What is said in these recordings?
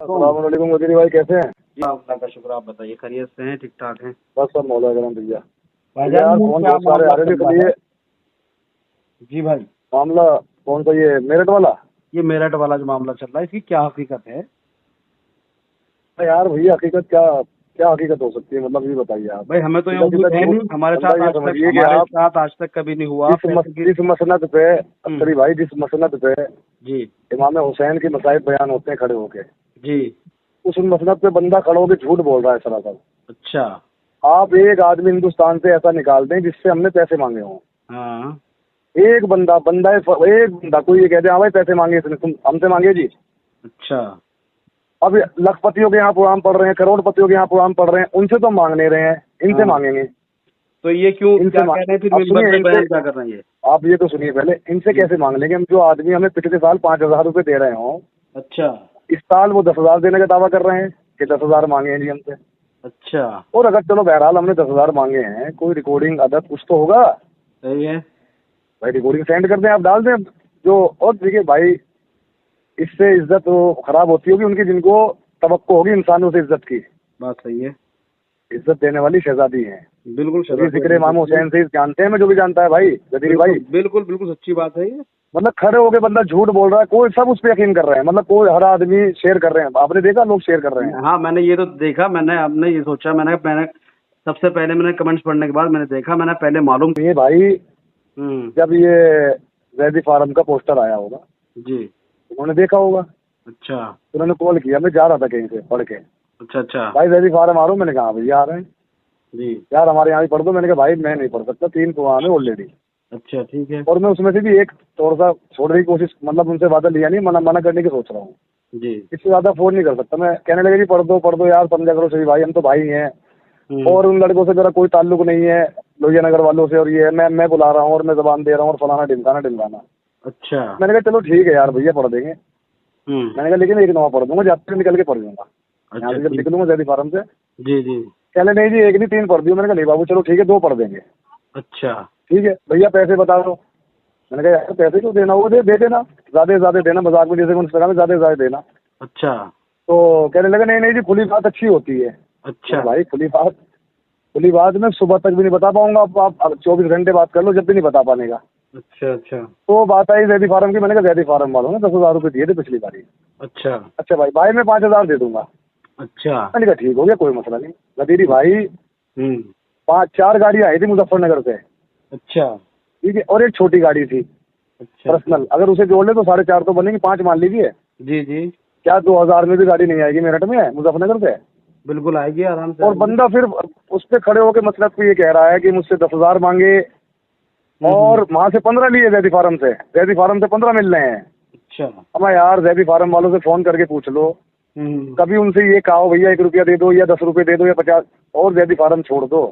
अस्सलाम वालेकुम वजीर भाई, कैसे हैं? जी अल्लाह का शुक्र। आप बताइए, खैरियत से हैं? ठीक ठाक हैं? बस सब मौला करम भैया। भाईजान यार ये फोन क्या बहुत सारे मामला आ रहे थे, चल कल रहा ये है? जी भाई, मामला कौन सा, ये मेरठ वाला? ये मेरठ वाला जो मामला चल रहा है, इसकी क्या हकीकत है? यार भैया हकीकत क्या क्या हकीकत हो सकती है, मतलब ये बताइए आप। भाई हमें तो ये सीधा सीधा उम्मीद है झूठ। नहीं, हमारे बंदा साथ ये आज तक समझिए कि हमारे आप साथ आज तक कभी नहीं हुआ पैसे की। जिस मसनद पे हम्म, अख्तरी भाई, जिस मसनद पे जी इमाम हुसैन के मसाइब बयान होते हैं खड़े होके, जी। उस मसनद पे बंदा खड़ा होकर झूठ बोल रहा है सरासर। अच्छा। आप एक आदमी हिंदुस्तान से ऐसा निकाल दें जिससे हमने पैसे मांगे हों। हाँ। एक बंदा बंदा एक बंदा कोई ये कहते हैं हाँ भाई पैसे मांगे इसने, तुम हमसे मांगे जी। अच्छा। अब लखपतियों के यहाँ प्रोग्राम पढ़ रहे हैं, करोड़पतियों के यहाँ प्रोग्राम पढ़ रहे हैं, उनसे तो हम मांग नहीं रहे हैं, इनसे हाँ, मांगेंगे। तो ये क्यों इनसे क्या कह रहे हैं फिर? अब सुनिए, बदले इनसे बयान क्या कर रहे हैं ये? आप ये तो सुनिए पहले, इनसे जी। कैसे मांग लेंगे हम? जो आदमी हमें पिछले साल 5,000 रुपए दे रहे हो, अच्छा। इस साल वो 10,000 देने का दावा कर रहे हैं कि 10,000 मांगे हैं जी हमसे। अच्छा। और अगर चलो बहरहाल हमने 10,000 मांगे हैं, कोई रिकॉर्डिंग अदब कुछ तो होगा सही है। भाई, रिकॉर्डिंग सेंड कर दें, आप डाल दें जो। और देखिए भाई, इससे इज्जत वो खराब होती होगी उनकी जिनको तवक्को होगी इंसानों से इज्जत की। बात सही है। इज्जत देने वाली शहजादी है। बिल्कुल अभी शराब जिक्र इमाम हुसैन से जानते हैं, मैं जो भी जानता है भाई गदीरी भाई। बिल्कुल बिल्कुल बिल्कुल सच्ची बात है ये। मतलब खड़े होके बंदा झूठ बोल रहा है, कोई सब उस पर यकीन कर रहे हैं, मतलब कोई हर आदमी शेयर कर रहे हैं, आपने देखा लोग शेयर कर रहे हैं। हाँ, मैंने ये तो देखा। मैंने हमने ये सोचा, मैंने मैंने सबसे पहले मैंने कमेंट्स पढ़ने के बाद मैंने देखा, मैंने पहले मालूम। ये भाई हम्म। जब ये जैदी फार्म का पोस्टर आया होगा, जी। उन्होंने देखा होगा, अच्छा उन्होंने कॉल किया, मैं जा रहा था कहीं से पढ़ के, अच्छा। अच्छा। भाई जैदी फार्म आ रहा हूँ, मैंने कहा भैया आ रहे हैं जी। यार, हमारे यहाँ भी पढ़ दो। मैंने कहा भाई मैं नहीं पढ़ सकता, 3 प्रोग्राम है ऑलरेडी। अच्छा ठीक है। और मैं उसमें से भी एक थोड़ा सा छोड़ने की कोशिश, मतलब उनसे वादा लिया नहीं, मना मना करने की सोच रहा हूँ। जी। इससे ज्यादा अफोर्ड नहीं कर सकता मैं। कहने लगे जी पढ़ दो यार, समझा करो सही भाई, हम तो भाई हैं। और उन लड़कों से मेरा कोई ताल्लुक नहीं है, लोहिया नगर वालों से, और ये है, मैं बुला रहा हूँ और मैं जबान दे रहा हूँ और फलाना ढिमकाना। अच्छा। मैंने कहा चलो ठीक है यार भैया, पढ़ देंगे। मैंने कहा लेकिन एक नवा पढ़ दूंगा, जाते निकल के पढ़ दूंगा, यहाँ अच्छा से जब ठीक। निकलूंगा जैदी फार्म से। जी जी। कहने नहीं जी एक नहीं 3 पढ़ दियो। मैंने कहा नहीं बाबू चलो ठीक है 2 पढ़ देंगे। अच्छा। ठीक है भैया पैसे बता दो। मैंने कहा यार पैसे क्यों देना, वो दे देना, ज्यादा से ज्यादा देना, मजाक में जैसे उन्होंने कहा ज्यादा से ज्यादा देना। अच्छा। तो कहने लगे नहीं नहीं जी खुली बात अच्छी होती है। अच्छा। भाई खुली बात मैं सुबह तक भी नहीं बता पाऊंगा, आप 24 घंटे बात कर लो, जब भी नहीं बता पाने का। अच्छा। अच्छा। तो बात आई जैदी फार्म की, मैंने कहा जैदी फार्म वालों ने 10,000 रुपये दिए थे पिछली बारी। अच्छा। अच्छा भाई मैं 5,000 दे दूंगा। अच्छा। मैंने कहा ठीक हो गया, कोई मसला नहीं। गदीरी भाई हम्म। 4 गाड़ियाँ आई थी मुजफ्फरनगर से। अच्छा। ठीक है, और एक छोटी गाड़ी थी अच्छा। पर्सनल, अगर उसे जोड़ ले तो 4.5 तो बनेंगी, 5 मान लीजिए। जी जी। क्या 2,000 में भी गाड़ी नहीं आएगी मेरठ में मुजफ्फरनगर से? बिल्कुल आएगी, आराम से और आएगी। बंदा फिर उस पर खड़े होकर मतलब को ये कह रहा है कि मुझसे 10,000 मांगे, और वहां से 15 लिए जैदी फार्म से 15 मिल रहे हैं। अच्छा। अब यार जैदी फार्म वालों से फोन करके पूछ लो, हम्म कभी उनसे ये कहो भैया 1 रुपया दे दो या 10 रुपये दे दो या 50, और जैदी फार्म छोड़ दो।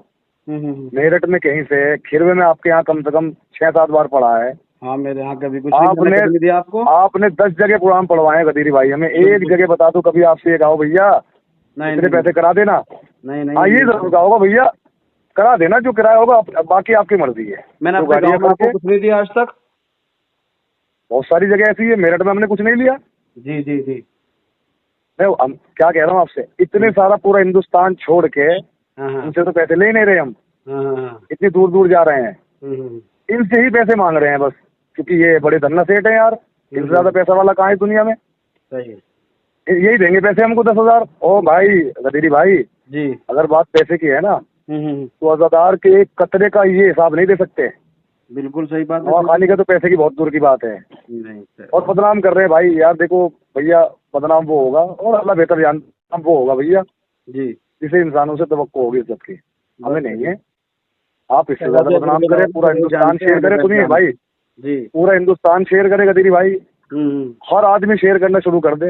मेरठ में कहीं से, खिरवे में आपके यहाँ कम से कम 6-7 बार पढ़ा है। हाँ, मेरे यहाँ कभी कुछ नहीं, मैंने कभी नहीं दिया आपको। आपने 10 जगह प्रोग्राम पढ़वाए हैं गदीरी भाई, हमें एक जगह बता दो कभी आपसे ये कहो भैया नहीं इतने नहीं पैसे करा देना। नहीं हाँ नहीं। ये जरूर कहा होगा भैया करा देना, जो किराया होगा बाकी आपकी मर्जी है। मैंने जो अपने गाड़ियाँ गाँव में आपको करके कुछ नहीं दिया आज तक। बहुत सारी जगह ऐसी है, मेरठ में हमने कुछ नहीं लिया। जी जी जी। मैं क्या कह रहा हूँ आपसे, इतने सारा पूरा हिंदुस्तान छोड़ के हाँ हाँ उनसे तो पैसे ले ही नहीं रहे हम, हाँ हाँ। इतनी दूर दूर जा रहे हैं, हम्म। इनसे ही पैसे मांग रहे हैं बस, क्योंकि ये बड़े धन्ना सेठ हैं यार, इनसे ज्यादा पैसा वाला कहाँ है दुनिया में। सही है। यही देंगे पैसे हमको 10,000। ओ भाई गदीरी भाई, जी। अगर बात पैसे की है ना, हम्म। तो अजादार के एक कतरे का ये हिसाब नहीं दे सकते। बिल्कुल सही बात है। और खाने का तो पैसे की बहुत दूर की बात है। नहीं सर। और बदनाम कर रहे हैं भाई, यार देखो भैया, बदनाम वो होगा और अल्लाह बेहतर जानता, वो होगा भैया जी। जिसे इंसानों से तवक्को होगी इज्जत की, हमें नहीं है। आप इससे ज्यादा चलो, बदनाम करें, पूरा हिंदुस्तान शेयर करे, सुनिए भाई, जी। पूरा हिंदुस्तान शेयर करे गदीरी भाई, हम्म हर आदमी शेयर करना शुरू कर दे,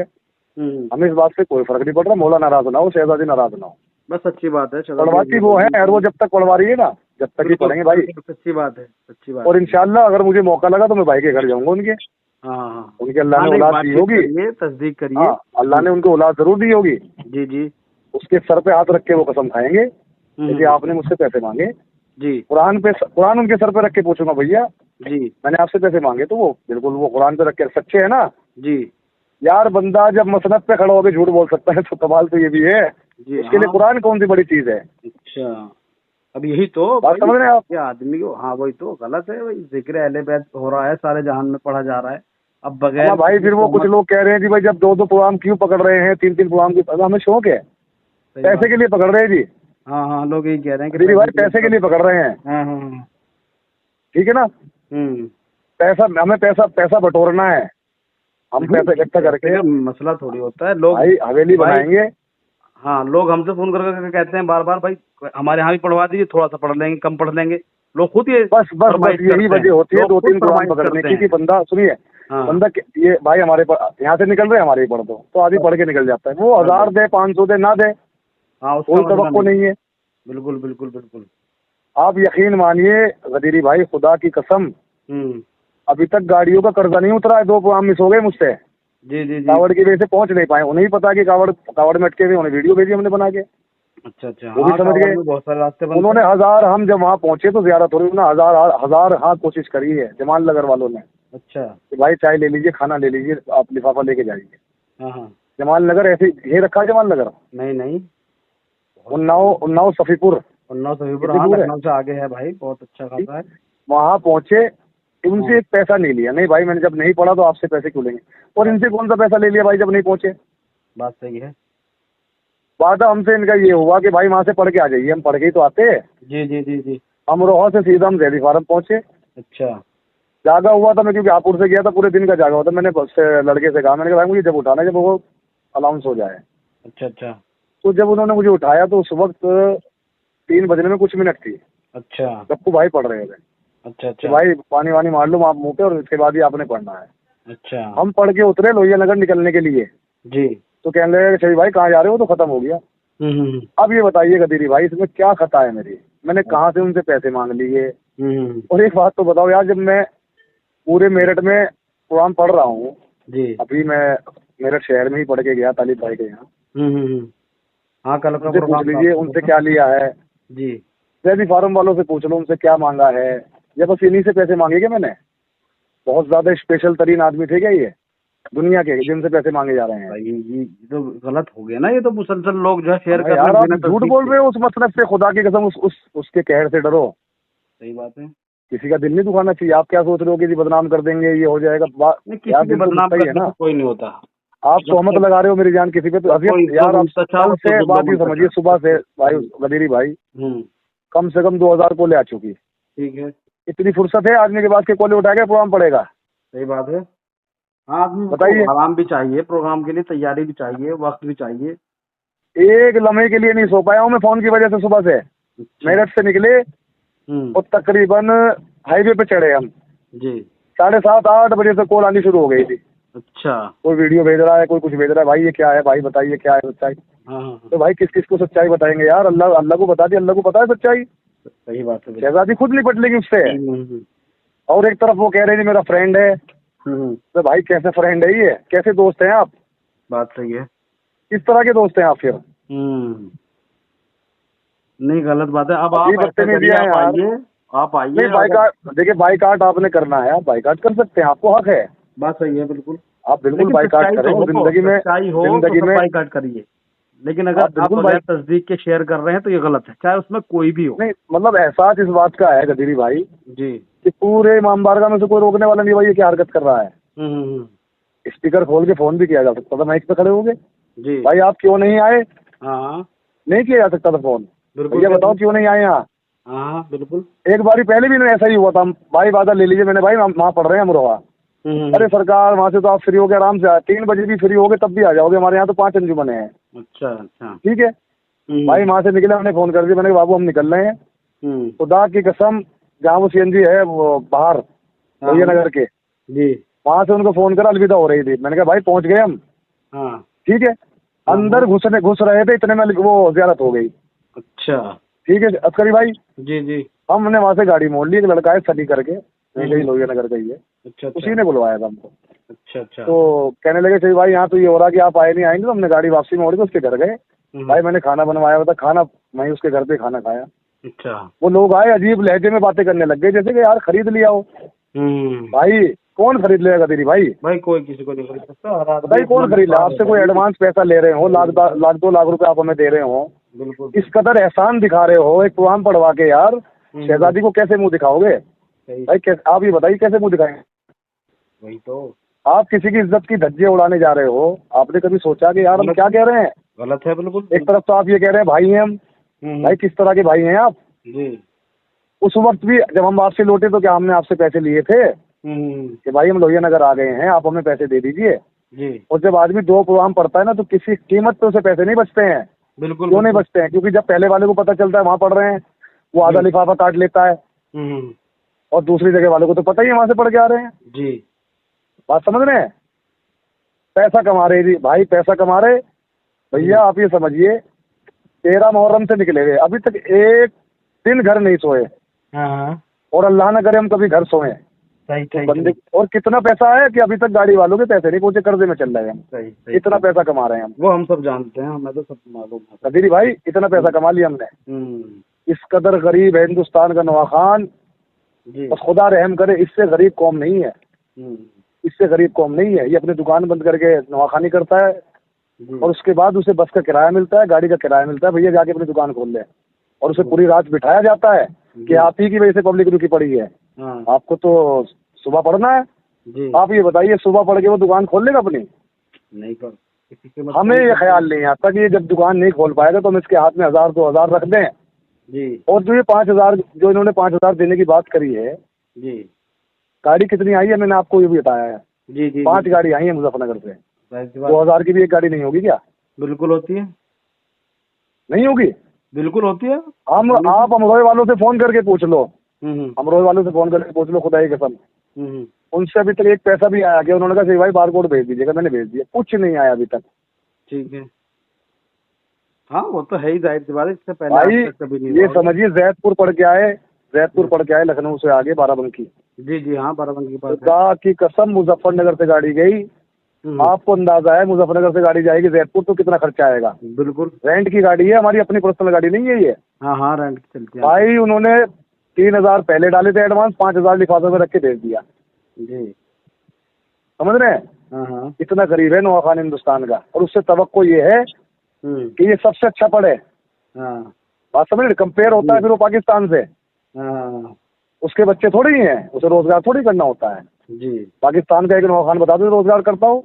हम्म। हमें इस बात से कोई फर्क नहीं पड़ रहा, मौला नाराज ना हो, शहजादी नाराज ना हो। बस अच्छी बात है। चलो, पढ़वाती वो है और वो जब तक पढ़वा रही है ना, जब तक ही पढ़ेंगे भाई। सच्ची बात है, सच्ची बात और है। इंशाल्लाह अगर मुझे मौका लगा तो मैं भाई के घर जाऊंगा उनके, हाँ हाँ। उनके अल्लाह ने औलाद दी होगी। तस्दीक करिए। हाँ अल्लाह ने उनको औलाद जरूर दी होगी, जी जी उसके सर पे हाथ रख के वो कसम खाएंगे कि आपने मुझसे पैसे मांगे। जी कुरान उनके सर पे रख के पूछूंगा भैया जी मैंने आपसे पैसे मांगे, तो वो बिल्कुल वो कुरान पे रख के सच्चे है ना, जी यार बंदा जब मसनद पे खड़ा होकर झूठ बोल सकता है तो कमाल तो ये भी है। जी उसके लिए हाँ। कुरान कौन सी बड़ी चीज है? अच्छा, अब यही तो बात भाई, समझ रहे हैं आप? ये आदमी को, हाँ वही तो गलत है भाई, जिक्र अहले बैत हो रहा है, सारे जहान में पढ़ा जा रहा है, अब बगैर अब भाई किसी फिर वो कुछ तोहमत। लोग कह रहे हैं जी भाई जब 2-2 प्रोग्राम क्यों पकड़ रहे हैं, 3-3 प्रोग्राम की, हमें शौक है, सही पैसे बात। के लिए पकड़ रहे हैं जी। हाँ हाँ, लोग यही कह रहे हैं कि दीदी भाई पैसे के पैसे के लिए। लिए पकड़ रहे हैं, हाँ हाँ हाँ। ठीक है ना? हम्म। पैसा, हमें पैसा पैसा बटोरना है, हम नहीं, पैसा इकट्ठा पैसे करके का मसला थोड़ी होता है, लोग भाई हवेली भाई, बनाएंगे। हाँ लोग हमसे फोन कर करके कहते हैं बार बार, भाई हमारे यहाँ भी पढ़वा दीजिए, थोड़ा सा पढ़ लेंगे, कम पढ़ लेंगे। लोग खुद ये बस बस बस फरमाइश यही करते हैं, वजह होती है लोग खुद 2-3 प्रोग्राम फरमाइश पकड़ने करते की कि हैं। बंदा सुनिए, हाँ बंदा ये भाई हमारे यहाँ से निकल रहे हैं, हमारे ही पढ़ दो, तो आदमी पढ़ के निकल जाता है। वो 1000 दे, 500 दे, ना दे, हाँ, उसका कोई मसला तवक्को नहीं। नहीं है। बिल्कुल बिल्कुल बिल्कुल। आप यकीन मानिए गदीरी भाई, खुदा की कसम, हम्म। अभी तक गाड़ियों का कर्जा नहीं उतरा है। 2 प्रोग्राम मिस हो गए मुझसे, जी जी जी। कावड़ की वजह से पहुंच नहीं पाए। उन्हें ही पता कि कावड़ में अटके हुए, उन्हें वीडियो भेजी हमने बना के, अच्छा अच्छा, वो भी हाँ समझ कावड़ गए। में बहुत सारे रास्ते बनते उन्होंने हैं। हजार, हम जब वहाँ पहुंचे तो ज्यादा थोड़ी, उन्होंने हजार हाँ कोशिश करी है जमाल नगर वालों ने अच्छा। कि भाई चाय ले लीजिए, खाना ले लीजिए, आप लिफाफा लेके जाइए। हाँ हाँ। जमाल नगर ऐसे ये रखा है, जमाल नगर, नहीं नहीं। उन्नाव सफीपुर, उन्नाव सफीपुर, कितनी हाँ दूर है? लखनऊ से आगे है भाई, बहुत अच्छा खासा है। वहाँ पहुंचे, हाँ। उनसे एक पैसा नहीं लिया। नहीं भाई, मैंने जब नहीं पढ़ा तो आपसे पैसे क्यों लेंगे, और इनसे कौन सा पैसा ले लिया भाई जब नहीं पहुंचे। बात सही है। वादा हमसे इनका ये हुआ कि भाई वहाँ से पढ़ के आ जाइए, हम पढ़ के ही तो आते हैं। जी जी जी जी। अमरोहा से सीधा हम जैदी फार्म पहुंचे। अच्छा जागा हुआ था मैं, क्योंकि हापुड़ से गया था, पूरे दिन का जागा हुआ था। मैंने बस से लड़के से कहा, मैंने कहा भाई मुझे जब उठाना है जब वो अलाउंस हो जाए। अच्छा। अच्छा तो जब उन्होंने मुझे उठाया तो उस वक्त 3 बजने में कुछ मिनट थी। अच्छा गप्पू भाई पढ़ रहे थे अच्छा। कि अच्छा भाई पानी वानी मार लो आप मुँह पे, और इसके बाद ही आपने पढ़ना है। अच्छा। हम पढ़ के उतरे लोहिया नगर निकलने के लिए, जी। तो कहने लगे चलिए भाई कहाँ जा रहे हो, तो खत्म हो गया। हम्म। अब ये बताइए गदीरी भाई, इसमें क्या खता है मेरी? मैंने कहाँ से उनसे पैसे मांग लिए? हम्म। और एक बात तो बताओ यार, जब मैं पूरे मेरठ में कुरान पढ़ रहा हूँ, जी। अभी मैं मेरठ शहर में ही पढ़ के गया तालिब भाई के यहाँ, हम्म। हाँ कल का उनसे पूछ प्रोग्राम लीजिए उनसे क्या लिया है, जी। जैदी फार्म वालों से पूछ लो उनसे क्या मांगा है, या बस इन्हीं से पैसे मांगे क्या मैंने? बहुत ज्यादा स्पेशल तरीन आदमी थे क्या ये दुनिया के, जिनसे पैसे मांगे जा रहे हैं? भाई ये तो गलत हो गया ना, ये तो मुसलसल लोग जो है शेयर कर यार रहे हैं आप बिना झूठ तस्दीक बोल के। रहे हो उस मतलब से, खुदा की कसम, उसके कहर से डरो। सही बात है। किसी का दिल नहीं दुखाना चाहिए। आप क्या सोच रहे हो कि जी बदनाम कर देंगे, ये हो जाएगा? नहीं, यार किसी को दिल तो बदनाम दुखता ही है करने ना। से कोई नहीं होता। आप जब तोहमत तक लगा रहे हो मेरी जान किसी पे, तो जब अभी कोई यार आप इंतशा कल हो तो से दुल बात ही लोगों समझिए, का। सुबह से भाई गदीरी भाई हम्म। कम से कम 2000 कोले आ चुकी। ठीक है। इतनी फुर्सत है आदमी के पास के कोले उठा के प्रोग्राम पड़ेगा? सही बात है। हाँ, आदमी को बताइए। आराम भी चाहिए, प्रोग्राम के लिए तैयारी भी चाहिए, वक्त भी चाहिए। एक लम्हे के लिए नहीं सो पाया हूँ मैं फोन की वजह से। सुबह से अच्छा। मेरठ से निकले हम्म। और तकरीबन हाईवे पे चढ़े हम, जी। 7:30-8 बजे से कॉल आनी शुरू हो गई थी। अच्छा। कोई वीडियो भेज रहा है, कोई कुछ भेज रहा है, भाई ये क्या है, भाई बताइए क्या है सच्चाई। हाँ हाँ तो भाई किस किस को सच्चाई बताएंगे यार? अल्लाह अल्लाह को बता दी, अल्लाह को पता है सच्चाई। सही बात है। शहजादी खुद निपट लेगी उससे। हम्म। और एक तरफ वो कह रहे हैं मेरा फ्रेंड है। हम्म। तो भाई कैसे फ्रेंड है ये? कैसे दोस्त हैं आप? बात सही है। किस तरह के दोस्त हैं आप फिर? नहीं गलत बात है। अब आप अजीब ऐसा बदतमीजी करिए, है आप यार। आइए, आप आइए। नहीं बाइकाट, देखिए बाइकाट आपने करना है, आप बाइकाट कर सकते हैं, आपको हक है। बात सही है बिल्कुल। आप बिल्कुल लेकिन बाइकाट सच्चाई करें, तो हो, जिंदगी में सच्चाई हो तो सब बाइकाट करिए। लेकिन अगर आप बिल्कुल बगैर तस्दीक के शेयर कर रहे हैं तो ये गलत है, चाहे उसमें कोई भी हो। नहीं मतलब एहसास इस बात का है गदीरी भाई जी। कि पूरे इमाम बारगाह में से कोई रोकने वाला नहीं, भाई ये क्या हरकत कर रहा है। हम्म। स्पीकर खोल के फोन भी किया जा सकता था, माइक पे खड़े हो गए, जी। भाई आप क्यों नहीं आए? हाँ नहीं किया जा सकता था फोन? बिल्कुल। भैया बताओ क्यों नहीं आए यहाँ? हाँ बिल्कुल। एक बारी पहले भी ऐसा ही हुआ था, भाई बादल ले लीजिए, मैंने भाई वहाँ पढ़ रहे हैं अमरोहा। अरे सरकार वहाँ से तो आप फ्री हो गए, आराम से 3 बजे भी फ्री हो गए तब भी आ जाओगे, हमारे यहाँ तो 5 अंजुमने हैं। अच्छा अच्छा। ठीक है भाई, वहाँ से निकले, हमने फोन कर दिया, मैंने कहा बाबू हम निकल रहे हैं, खुदा की कसम जहाँ वो सीएनजी है वो बाहर लोहिया नगर के, जी। वहाँ से उनको फोन करा, अलविदा हो रही थी। मैंने कहा भाई पहुँच गए हम। हाँ। ठीक है, अंदर घुस रहे थे, इतने में वो ज़ियारत हो गई। अच्छा। ठीक है अस्करी भाई। जी जी। हमने वहाँ से गाड़ी मोड़ ली, एक लड़का है सली करके, कहीं लोहिया नगर का ही है, अच्छा। उसी ने बुलवाया था हमको। अच्छा अच्छा। तो कहने लगे सही भाई यहाँ तो ये हो रहा कि आप आए नहीं, आएंगे। तो हमने गाड़ी वापसी मोड़ के उसके घर गए। भाई मैंने खाना बनवाया हुआ था, खाना मैं उसके घर पे खाना खाया। अच्छा। वो लोग आए, अजीब लहजे में बातें करने लग गए, जैसे कि यार खरीद लिया हो। भाई कौन खरीद लेगा तेरी भाई? भाई कोई किसी को नहीं खरीद सकता, हर आदमी बताइए कौन खरीद ले? आपसे कोई एडवांस पैसा ले रहे हो, लाख 2 लाख रुपए आप हमें दे रहे हो, बिल्कुल इस कदर एहसान दिखा रहे हो एक प्रोग्राम पढ़वा के यार, शहजादी को कैसे मुंह दिखाओगे सही, भाई? कैसे, आप ये बताइए कैसे मुंह दिखाएंगे? वही तो आप किसी की इज्जत की धज्जियां उड़ाने जा रहे हो। आपने कभी सोचा कि यार हम क्या कह रहे हैं? गलत है बिल्कुल। एक तरफ तो आप ये कह रहे हैं भाई हैं हम, भाई किस तरह के भाई हैं आप? जी उस वक्त भी जब हम वापसी लौटे तो क्या हमने आपसे पैसे लिए थे कि भाई हम लोहिया नगर आ गए हैं, आप हमें पैसे दे दीजिए? जी और जब आदमी 2 प्रोग्राम पढ़ता है ना तो किसी कीमत पे उसे पैसे नहीं बचते हैं। बिल्कुल क्यों नहीं बचते हैं? क्योंकि जब पहले वाले को पता चलता है वहाँ पढ़ रहे हैं, वो आधा लिफाफा काट लेता है, और दूसरी जगह वालों को तो पता ही है वहाँ से पढ़ के आ रहे हैं। जी बात समझ रहे हैं? पैसा कमा रहे जी भाई, पैसा कमा रहे भैया। आप ये समझिए 13 मुहर्रम से निकले हुए अभी तक एक दिन घर नहीं सोए, हाँ और अल्लाह न करे हम कभी घर सोए सही तो सही बंदे। और कितना पैसा है कि अभी तक गाड़ी वालों के पैसे नहीं पहुंचे, कर्जे में चल रहे हैं हम। सही सही, इतना पैसा कमा रहे हैं हम, वो हम सब जानते हैं, हमें तो सब मालूम है। कदीरी भाई, इतना पैसा कमा लिया हमने। इस कदर गरीब है हिंदुस्तान का नवा खान, जी बस खुदा रहम करे, इससे गरीब कौम नहीं है, इससे गरीब कौम नहीं है। ये अपनी दुकान बंद करके नवाखानी करता है, और उसके बाद उसे बस का किराया मिलता है, गाड़ी का किराया मिलता है, भैया जाके अपनी दुकान खोल ले, और उसे पूरी रात बिठाया जाता है कि आप ही की वजह से पब्लिक रुकी पड़ी है। आपको तो सुबह पढ़ना है जी, आप ये बताइए सुबह पढ़ के वो दुकान खोल लेगा अपनी? नहीं कर किसी के हमें ये ख्याल नहीं आता कि ये जब दुकान नहीं खोल पाएगा तो हम इसके हाथ में 1000 2000 रख दें। जी और जो ये 5000 जो इन्होंने 5000 देने की बात करी है, जी गाड़ी कितनी आई है मैंने आपको ये भी बताया है। जी जी 5 गाड़ी आई है मुजफ्फरनगर से। जी, 2000 की भी एक गाड़ी नहीं होगी क्या? बिल्कुल होती है, नहीं होगी। बिल्कुल होती है। आप अमरोहे वालों से फोन करके पूछ लो, अमरोहे वालों से फोन करके पूछ लो, खुदा की कसम उनसे अभी तक एक पैसा भी आया क्या? उन्होंने कहा सही भाई बार कोड भेज दीजिएगा, मैंने भेज दिया, कुछ नहीं आया अभी तक। ठीक है, हाँ वो तो है ही, जाहिर सी बात है, इससे पहले भाई आज तक कभी नहीं ये हुआ। समझिए जैदपुर पढ़ के आए, जैदपुर पढ़ के आए, लखनऊ से आगे बाराबंकी। जी जी हाँ, बाराबंकी के पास है। खुदा की कसम मुजफ्फरनगर से गाड़ी गई, आपको अंदाजा है मुजफ्फरनगर से गाड़ी जाएगी जैदपुर तो कितना खर्चा आएगा? बिल्कुल, रेंट की गाड़ी है, हमारी अपनी पर्सनल गाड़ी नहीं है ये। हाँ हाँ रेंट चलती है। भाई उन्होंने 3000 पहले डाले थे एडवांस, 5000 लिफाफे में रख के भेज दिया। जी समझ रहे हैं? हाँ हाँ इतना गरीब है नवाखान हिंदुस्तान का, और उससे तवक्को ये है कि ये सबसे अच्छा पढ़े। हाँ बात समझ रहे? कंपेयर होता है फिर वो पाकिस्तान से, हाँ उसके बच्चे थोड़ी ही हैं, उसे रोजगार थोड़ी करना होता है। जी पाकिस्तान का एक नवाखान बता दो रोजगार करता हो,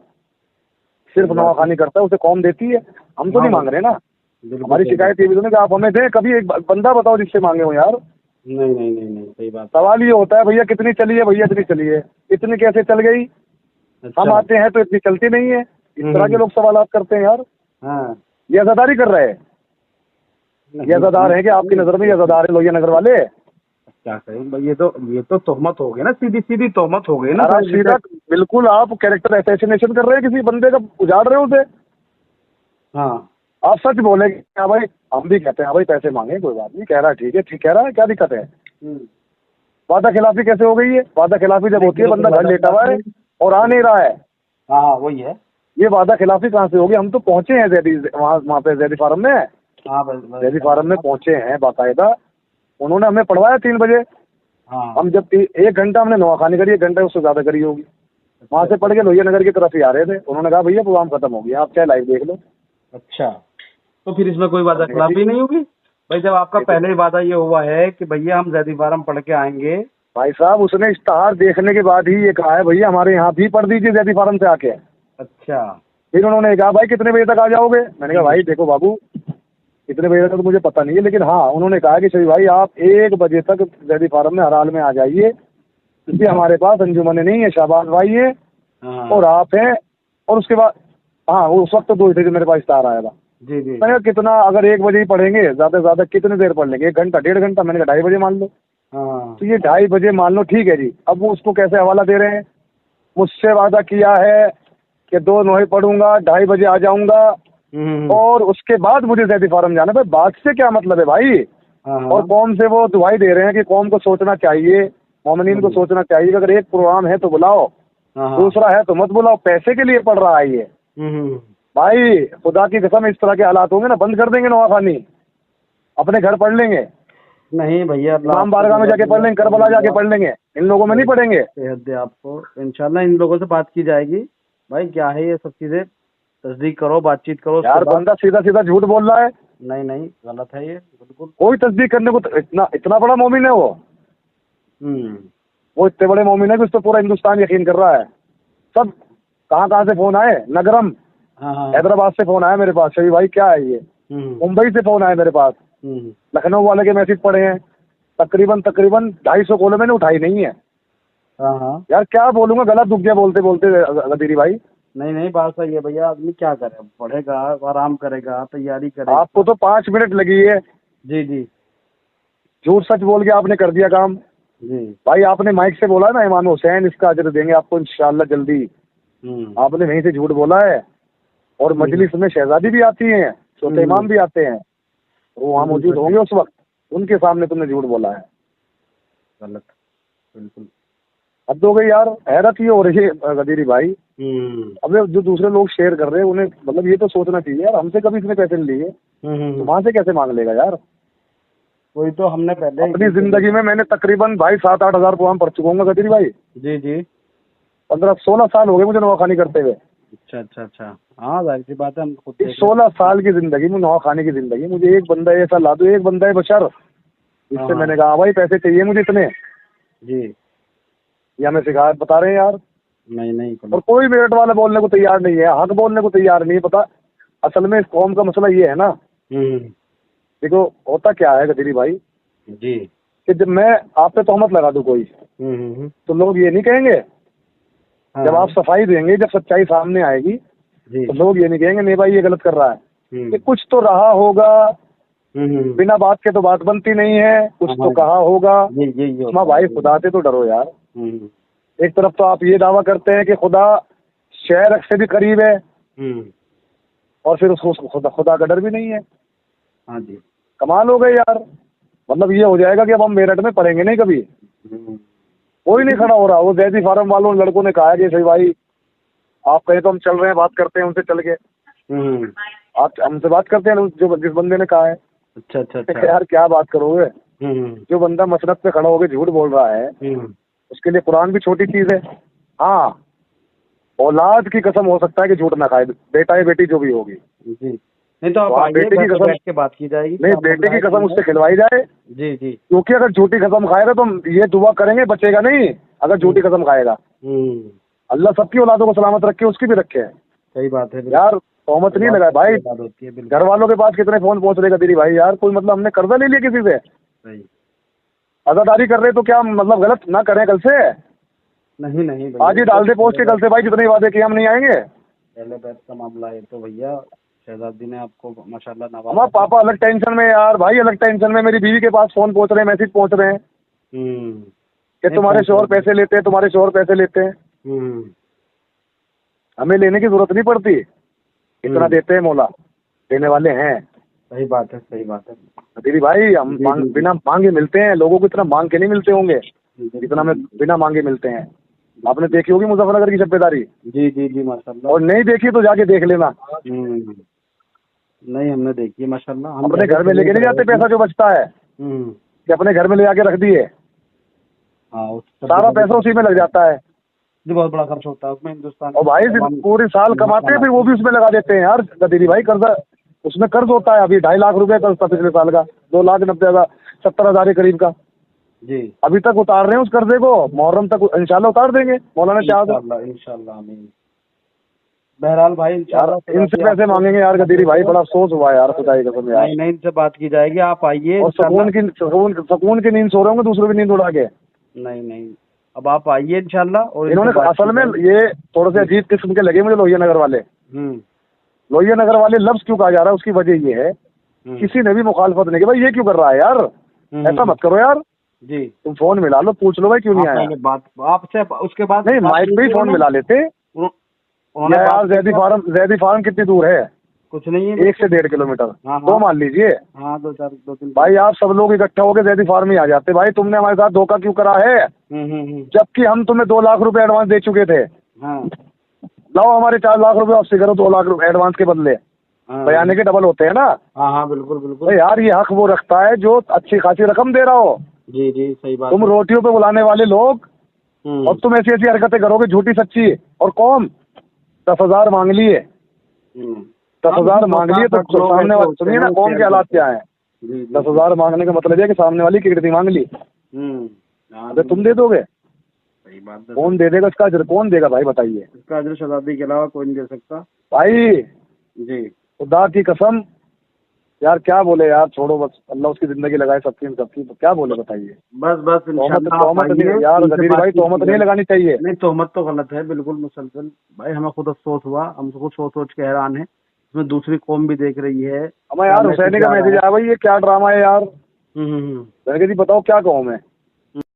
सिर्फ नवाखानी करता है, उसे कौम देती है। हम तो नहीं मांग रहे ना, हमारी शिकायत ये भी तो नहीं कि आप हमें दें। कभी एक बंदा बताओ जिससे मांगे हो यार। नहीं नहीं नहीं नहीं सही बात। सवाल ये होता है भैया कितनी चली है, भैया इतनी चली है, इतनी कैसे चल गई? अच्छा। हम आते हैं तो इतनी चलती नहीं है। इस तरह के लोग सवाल करते हैं यार। हाँ ये अजादारी कर रहे हैं, ये अजादार है कि आपकी नजर में ये अजादार है लोहिया नगर वाले? क्या करें भाई, ये तो तोहमत हो गई ना, सीधी सीधी तोहमत हो गई ना। यार सीधा बिल्कुल आप कैरेक्टर असैसिनेशन कर रहे हैं, किसी बंदे का उजाड़ रहे हो उसे। हाँ आप सच बोले क्या भाई? हम भी कहते हैं हाँ भाई पैसे मांगे, कोई बात नहीं, कह रहा है ठीक है, ठीक कह रहा है, क्या दिक्कत है? वादा खिलाफी कैसे हो गई है? वादा खिलाफी जब होती है बंदा घर लेटा हुआ है और आ नहीं रहा है, हाँ वही है। ये वादा खिलाफी कहाँ से होगी? हम तो पहुंचे हैं जैदी, वहाँ पे जैदी फार्म में, हाँ जैदी फार्म में पहुंचे हैं बाकायदा। उन्होंने हमें पढ़वाया 3 बजे। हाँ हम जब 1 घंटा हमने नवाखानी करी, 1 घंटा उससे ज्यादा करी होगी। वहाँ से पढ़ के लोहिया नगर की तरफ ही आ रहे थे। उन्होंने कहा भैया प्रोग्राम खत्म हो गया, आप चाहे लाइव देख लो। अच्छा, तो फिर इसमें कोई वादा खिलाफी नहीं होगी भाई? जब आपका पहले ही वादा ये हुआ है कि भैया हम जैदी फार्म पढ़ के आएंगे। भाई साहब उसने इश्तहार देखने के बाद ही ये कहा है भैया हमारे यहाँ भी पढ़ दीजिए जैदी फार्म से आके। अच्छा, फिर उन्होंने कहा भाई कितने बजे तक आ जाओगे? मैंने कहा भाई देखो बाबू कितने बजे तक तो मुझे पता नहीं है, लेकिन हाँ उन्होंने कहा कि सही भाई आप 1 बजे तक जैदी फार्म में हर हाल में आ जाइए, क्योंकि हमारे पास अंजुमन नहीं है, शाहबाज भाई है और आप हैं। और उसके बाद हाँ उस वक्त तो 2 ही थे जो मेरे पास इश्तहार आया था। जी जी मैंने कहा कितना, अगर 1 बजे ही पढ़ेंगे ज्यादा से ज्यादा कितनी देर पढ़ लेंगे? 1 घंटा 1.5 घंटा? मैंने कहा 2:30 बजे मान लो। हाँ तो ये 2:30 बजे मान लो, ठीक है जी। अब वो उसको कैसे हवाला दे रहे हैं? मुझसे वादा किया है कि 2 नोहे पढ़ूंगा, 2:30 बजे आ जाऊंगा, और उसके बाद मुझे जैदी फार्म जाना। भाई बात से क्या मतलब है भाई? और कौम से वो दुआई दे रहे हैं कि कौम को सोचना चाहिए, मोमिनीन को सोचना चाहिए कि अगर एक प्रोग्राम है तो बुलाओ, दूसरा है तो मत बुलाओ। पैसे के लिए पढ़ रहा है ये। भाई खुदा की कसम इस तरह के हालात होंगे ना, बंद कर देंगे नवाखानी, अपने घर पढ़ लेंगे। नहीं भैया, इमाम बारगाह में जाके पढ़ लेंगे, करबला जाके पढ़ लेंगे, इन लोगों में नहीं पढ़ेंगे। सेहत दे आपको, इंशाल्लाह इन लोगों से बात की जाएगी। भाई क्या है ये सब चीजें, तस्दीक करो, बातचीत करो उसके यार बाद। बंदा सीधा सीधा झूठ बोल रहा है, नहीं नहीं, गलत है ये बिल्कुल। कोई तस्दीक करने को इतना इतना बड़ा मोमिन है वो इतने बड़े मोमिन है कि उस पर पूरा हिंदुस्तान यकीन कर रहा है। सब कहाँ से फोन आए, नगरम हाँ। हैदराबाद से फोन आया मेरे पास, शबी भाई क्या है ये, मुंबई से फोन आया मेरे पास, लखनऊ वाले के मैसेज पड़े हैं, तकरीबन 250 कॉल मैंने उठाई नहीं है। हाँ यार क्या बोलूंगा, गला दुख गया बोलते बोलते गदीरी भाई। नहीं, बात सही है भैया, आदमी क्या करे, पढ़ेगा, आराम करेगा, तैयारी करेगा। आपको तो 5 मिनट लगी है। जी। झूठ सच बोल के आपने कर दिया काम। जी भाई आपने माइक से बोला ना इमाम हुसैन इसका अजर देंगे आपको इंशाल्लाह जल्दी, आपने वहीं से झूठ बोला है। और मजलिस में शहजादी भी आती हैं, छोटे इमाम भी आते हैं, वो वहाँ मौजूद होंगे उस वक्त, उनके सामने तुमने झूठ बोला है। गलत, बिल्कुल हद हो गई यार, हैरत ही हो रही है गदीरी भाई। अब जो दूसरे लोग शेयर कर रहे हैं उन्हें मतलब ये तो सोचना चाहिए यार, हमसे कभी इसने पैसे नहीं लिए तो वहां से कैसे मांग लेगा यार। वही तो हमने पहले अपनी जिंदगी में मैंने तकरीबन भाई 7-8 हजार प्रोग्राम पढ़ चुका हूँ गदीरी भाई। जी 15-16 साल हो गए मुझे नवाखानी करते हुए। अच्छा। हाँ जाहिर सी बात है, हम खुद 16 साल की जिंदगी में, नवाखानी की जिंदगी, मुझे एक बंदा ऐसा ला दो, एक बंदा है बशर जिससे मैंने कहा भाई पैसे चाहिए मुझे इतने जी, या मैं शिकायत बता रहे हैं यार। नहीं और कोई मेरिट वाला बोलने को तैयार नहीं है, हक बोलने को तैयार नहीं है। पता असल में इस कौम का मसला ये है ना, देखो होता क्या है गदीरी भाई जी, कि जब मैं आप पे तोहमत लगा दूं कोई तो लोग ये नहीं कहेंगे, जब आप सफाई देंगे, जब सच्चाई सामने आएगी तो लोग ये नहीं कहेंगे नहीं भाई ये गलत कर रहा है, कि कुछ तो रहा होगा, बिना बात के तो बात बनती नहीं है, कुछ तो कहा होगा। माँ भाई खुदा से तो डरो यार। एक तरफ तो आप ये दावा करते हैं कि खुदा शहर से भी करीब है और फिर उसको खुदा का डर भी नहीं है। हाँ जी, कमाल हो गए यार। मतलब ये हो जाएगा कि अब हम मेरठ में पढ़ेंगे नहीं कभी, कोई नहीं खड़ा हो रहा। वो जैदी फार्म वालों लड़कों ने कहा कि सही भाई आप कहें तो हम चल रहे हैं, बात करते हैं उनसे चल के, आप हमसे बात करते हैं जो जिस बंदे ने कहा है। अच्छा यार क्या बात करोगे, जो बंदा मसनद पे खड़ा होकर झूठ बोल रहा है उसके लिए कुरान भी छोटी चीज है। हाँ औलाद की कसम हो सकता है कि झूठ ना खाए, बेटा या बेटी जो भी होगी जी। नहीं तो आप बेटे की कसम बैठ के बात की जाएगी, नहीं बेटे की कसम उससे खिलवाई जाए। जी क्योंकि अगर झूठी कसम खाएगा तो हम ये दुआ करेंगे बचेगा नहीं, अगर झूठी कसम खाएगा। अल्लाह सबकी औलादों को सलामत रखे, उसकी भी रखे। सही बात है यार तोहमत नहीं लगाए भाई। घर वालों के पास कितने फोन पहुंच रहे गदीरी भाई यार, कोई मतलब हमने कर्जा ले लिया किसी से, अदादारी कर रहे तो क्या मतलब गलत ना करें कल से? नहीं आज ही डाल दे पोस्ट के, कल से भाई जितने वादे किए हम नहीं आएंगे। पहले बैठ का मामला है तो भैया शहजादी ने आपको माशाल्लाह नवाजा। हमारा पापा अलग टेंशन में यार, भाई अलग टेंशन में, मेरी बीवी के पास फोन पहुंच रहे हैं, मैसेज पहुंच रहे हैं कि तुम्हारे शोहर पैसे लेते हैं, तुम्हारे शोहर पैसे लेते हैं। हमें लेने की जरूरत नहीं पड़ती, इतना देते हैं मौला, देने वाले हैं। सही बात है दीदी भाई हम बिना मांगे मिलते हैं, लोगों को इतना मांग के नहीं मिलते होंगे जितना में बिना मांगे मिलते हैं। आपने देखी होगी मुजफ्फरनगर की शब्बेदारी। जी माशाल्लाह। और नहीं देखी तो जाके देख लेना। नहीं हमने देखी माशाल्लाह। हम अपने घर में लेके नहीं जाते पैसा जो बचता है कि अपने घर में ले जाके रख दिए, सारा पैसा उसी में लग जाता है जी, बहुत बड़ा खर्च होता है उसमें हिंदुस्तान। और भाई पूरी साल कमाते हैं फिर वो भी उसमें लगा देते हैं यार गदीरी भाई। कर्जा उसमें कर्ज होता है, अभी 2.5 लाख रुपए कर्ज था पिछले साल का, 2,90,70,000 के करीब का जी। अभी तक उतार रहे हैं उस कर्जे को, मुहर्रम तक इंशाल्लाह उतार देंगे मौलाना चाह इंशाल्लाह आमीन। बहरहाल भाई इंशाल्लाह इनसे पैसे मांगेंगे यार गदीरी भाई, बड़ा अफसोस हुआ यार खुदा की कसम यार। नहीं इनसे बात की जाएगी, आप आइए। और सुकून की नींद सो रहे होंगे, दूसरों की नींद उड़ा के। नहीं अब आप आइए इंशाल्लाह। और इन्होंने असल में ये थोड़े से अजीब किस्म के लगे मुझे लोहिया नगर वाले। लोहिया नगर वाले लफ्ज क्यों कहा जा रहा है उसकी वजह ये है, किसी ने भी मुखालफत नहीं की भाई ये क्यों कर रहा है यार, ऐसा मत करो यार जी। तुम फोन मिला लो, पूछ लो भाई क्यों नहीं आया। बात आपसे उसके बाद नहीं माइक पे ही फोन मिला लेते यार। जैदी फार्म कितनी दूर है? कुछ नहीं है, 1 से 1.5 किलोमीटर। तो मान लीजिए 2-3 भाई आप सब लोग इकट्ठा होकर जैदी फार्म ही आ जाते। भाई तुमने हमारे साथ धोखा क्यों करा है, जबकि हम तुम्हें 2 लाख रुपए एडवांस दे चुके थे। लाओ हमारे 4 लाख रुपए वापसी करो, 2 लाख रुपए एडवांस के बदले। हाँ। बयाने के डबल होते हैं ना। हाँ हाँ बिल्कुल तो बिल्कुल। यार ये हक वो रखता है जो अच्छी खासी रकम दे रहा हो। जी जी सही बात तुम है। रोटियों पे बुलाने वाले लोग हम्म। और तुम ऐसी ऐसी हरकतें करोगे झूठी सच्ची। और कौन 10,000 मांग लिए, हम्म। 10,000 मांग लिए तो 50 लोग सामने ऐसे वाले होते सुनिए हैं ना वो कौम शेयर के हालात करते हैं। क्या है। जी जी। 10,000 मांगने का मतलब है कि सामने वाली की कितनी मांग ली। हम्म। हाँ, अबे तुम दे दोगे? सही बात है। कौन दे देगा इसका अजर? कौन देगा भाई बताइए इसका अजर शताब्दी के अलावा कोई नहीं दे सकता। भाई। जी। खुदा की कसम यार क्या बोले यार, छोड़ो बस, अल्लाह उसकी जिंदगी लगाए सबकी सबकी, तो क्या बोले बताइए। बस बस तोहमत इंशाल्लाह आप तोहमत आइए, नहीं यार इनसे गदीर भाई, बातचीत तोहमत की नहीं जाए। लगानी चाहिए। नहीं तोहमत तो गलत है बिल्कुल मुसलसल। भाई हमें खुद अफसोस हुआ, हम खुद सोच सोच के हैरान है। इसमें दूसरी कौम भी देख रही है। हमें क्या यार मैसेज हुसैनी का जा रहा मैसेज है। आया भाई, ये क्या ड्रामा है यार। हम्म। मैंने कहा जी बताओ क्या कहूँ मैं।